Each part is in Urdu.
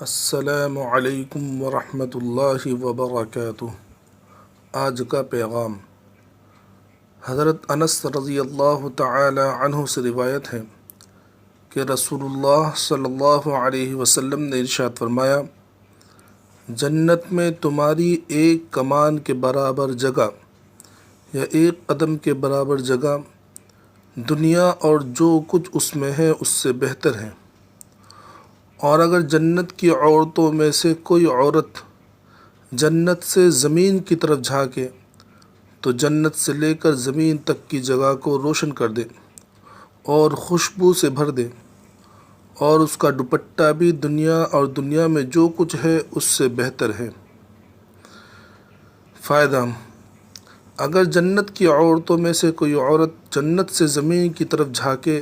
السلام علیکم ورحمۃ اللہ وبرکاتہ۔ آج کا پیغام حضرت انس رضی اللہ تعالی عنہ سے روایت ہے کہ رسول اللہ صلی اللہ علیہ وسلم نے ارشاد فرمایا، جنت میں تمہاری ایک کمان کے برابر جگہ یا ایک قدم کے برابر جگہ دنیا اور جو کچھ اس میں ہے اس سے بہتر ہے، اور اگر جنت کی عورتوں میں سے کوئی عورت جنت سے زمین کی طرف جھانکے تو جنت سے لے کر زمین تک کی جگہ کو روشن کر دے اور خوشبو سے بھر دے، اور اس کا دوپٹہ بھی دنیا اور دنیا میں جو کچھ ہے اس سے بہتر ہے۔ فائدہ: اگر جنت کی عورتوں میں سے کوئی عورت جنت سے زمین کی طرف جھانکے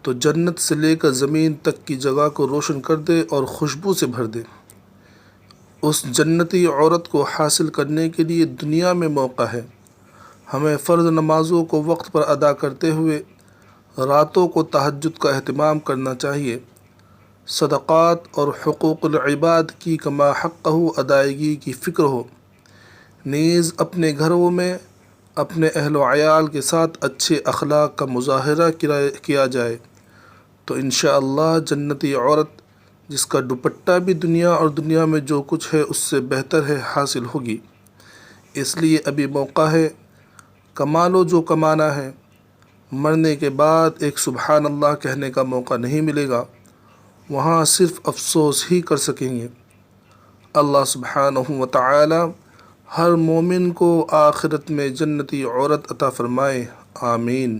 تو جنت سے لے کر زمین تک کی جگہ کو روشن کر دے اور خوشبو سے بھر دے۔ اس جنتی عورت کو حاصل کرنے کے لیے دنیا میں موقع ہے۔ ہمیں فرض نمازوں کو وقت پر ادا کرتے ہوئے راتوں کو تہجد کا اہتمام کرنا چاہیے، صدقات اور حقوق العباد کی کما حقہ ادائیگی کی فکر ہو، نیز اپنے گھروں میں اپنے اہل و عیال کے ساتھ اچھے اخلاق کا مظاہرہ کیا جائے تو انشاءاللہ جنتی عورت جس کا دوپٹہ بھی دنیا اور دنیا میں جو کچھ ہے اس سے بہتر ہے حاصل ہوگی۔ اس لیے ابھی موقع ہے، کما لو جو کمانا ہے۔ مرنے کے بعد ایک سبحان اللہ کہنے کا موقع نہیں ملے گا، وہاں صرف افسوس ہی کر سکیں گے۔ اللہ سبحانہ و تعالی ہر مومن کو آخرت میں جنتی عورت عطا فرمائے، آمین۔